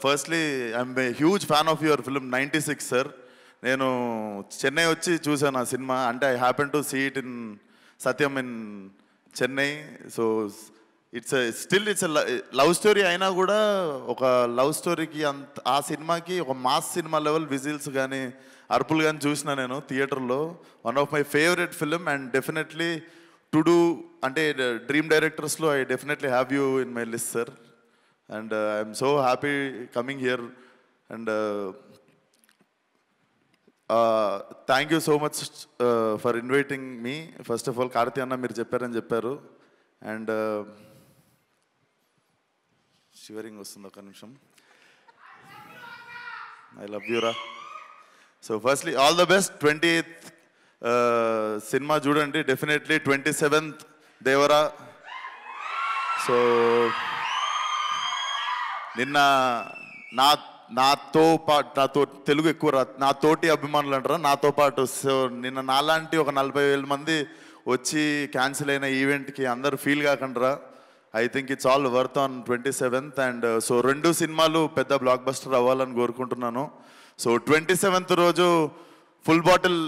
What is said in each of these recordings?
Firstly I'm a huge fan of your film 96 sir. నేను చెన్నై వచ్చి చూసాను ఆ సినిమా. అంటే I happen to see it in Sathyam in Chennai. So it's love story అయినా కూడా ఒక లవ్ స్టోరీకి ఆ సినిమాకి ఒక మాస్ సినిమా లెవెల్ విజిల్స్ కానీ అరుపులు కానీ చూసిన నేను థియేటర్లో. One of my favourite film and definitely to do అంటే డ్రీమ్ డైరెక్టర్స్లో I definitely have you in my list sir. And I'm so happy coming here and thank you so much for inviting me. First of all Karthi అన్న మీరు చెప్పారని చెప్పారు. And shivering వస్తుంది ఒక నిమిషం. I love you రా. So firstly all the best. 28th cinema చూడండి definitely. 27th Devara. So నిన్న నాతో తెలుగు ఎక్కువ నాతోటి అభిమానులు అంటారా, నాతో పాటు. సో నిన్న నాలాంటి ఒక 40,000 మంది వచ్చి క్యాన్సిల్ అయిన ఈవెంట్కి అందరు ఫీల్ కాకుండా I think it's all worth on 27th. And so 2 సినిమాలు పెద్ద బ్లాక్ బస్టర్ అవ్వాలని కోరుకుంటున్నాను. సో 27th రోజు ఫుల్ బాటిల్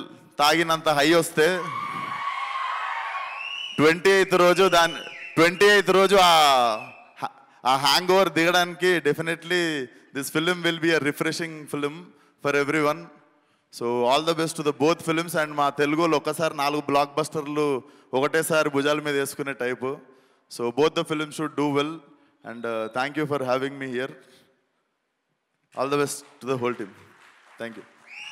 తాగినంత హై వస్తే 28th రోజు ఆ హ్యాంగ్ ఓవర్ దిగడానికి definitely this film will be a refreshing film for every one. So all the best to the both films. And మా తెలుగులో ఒక్కసారి 4 బ్లాక్ బస్టర్లు ఒకటేసారి భుజాల మీద వేసుకునే type. So both the films should do well. And thank you for having me here. All the best to the whole team. Thank you.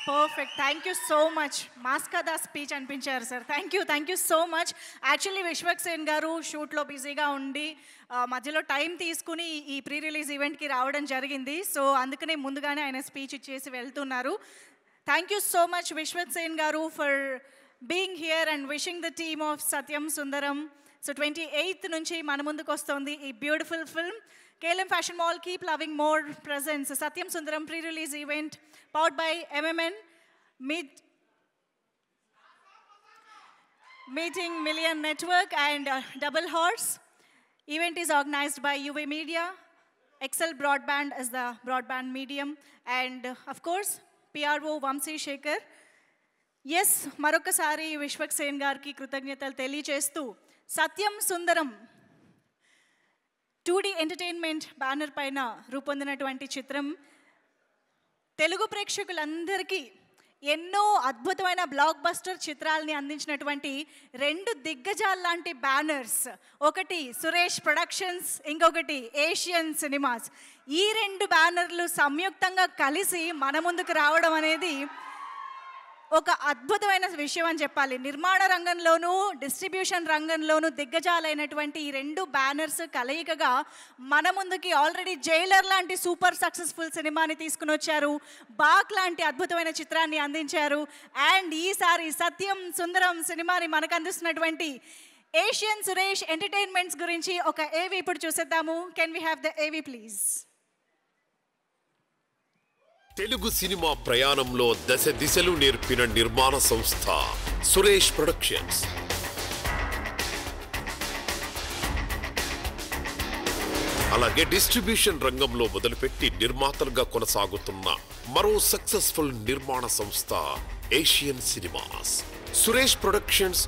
Perfect. Thank you so much. మాస్కదా speech అనిపించారు sir. Thank you so much. Actually Vishwak Sen గారు షూట్లో బిజీగా ఉండి మధ్యలో time తీసుకుని ఈ pre release ఈవెంట్కి రావడం జరిగింది. సో అందుకనే ముందుగానే ఆయన స్పీచ్ ఇచ్చేసి వెళ్తున్నారు. Thank you so much Vishwak Sen గారు for being here and wishing the team of Satyam Sundaram. So 28th నుంచి మన ముందుకు వస్తుంది ఈ beautiful film. KLM Fashion Mall, keep loving more presents. Satyam Sundaram pre-release event powered by MMN, Meeting Million Network and Double Horse. Event is organized by UV Media. Excel Broadband is the broadband medium. And of course, PRO Vamsi Shekhar. Yes, మరొకసారి విశ్వక్ సేన్ గారికి కృతజ్ఞతలు తెలియజేస్తూ సత్యం సుందరం 2D entertainment banner పైన రూపొందినటువంటి చిత్రం తెలుగు ప్రేక్షకులందరికీ ఎన్నో అద్భుతమైన block buster చిత్రాలని అందించినటువంటి 2 దిగ్గజాల లాంటి బ్యానర్స్. ఒకటి సురేష్ ప్రొడక్షన్స్, ఇంకొకటి ఏషియన్ సినిమాస్. ఈ 2 బ్యానర్లు సంయుక్తంగా కలిసి మన ముందుకు రావడం అనేది ఒక అద్భుతమైన విషయం అని చెప్పాలి. నిర్మాణ రంగంలోనూ డిస్ట్రిబ్యూషన్ రంగంలోనూ దిగ్గజాలైనటువంటి ఈ 2 బ్యానర్స్ కలయికగా మన ముందుకి ఆల్రెడీ జైలర్ లాంటి సూపర్ సక్సెస్ఫుల్ సినిమాని తీసుకుని వచ్చారు. బాక్ లాంటి అద్భుతమైన చిత్రాన్ని అందించారు. అండ్ ఈసారి సత్యం సుందరం సినిమాని మనకు అందిస్తున్నటువంటి ఏషియన్ సురేష్ ఎంటర్టైన్మెంట్స్ గురించి ఒక ఏవి ఇప్పుడు చూసేద్దాము. కెన్ వి హ్యావ్ ద ఏవి ప్లీజ్? తెలుగు సినిమా ప్రయాణంలో దశ దిశలు నేర్పిన నిర్మాణ సంస్థ సురేష్ ప్రొడక్షన్స్. అలాగే డిస్ట్రిబ్యూషన్ రంగంలో మొదలుపెట్టి నిర్మాతలుగా కొనసాగుతున్న మరో సక్సెస్ఫుల్ నిర్మాణ సంస్థ ఏషియన్ సినిమాస్. సురేష్ ప్రొడక్షన్స్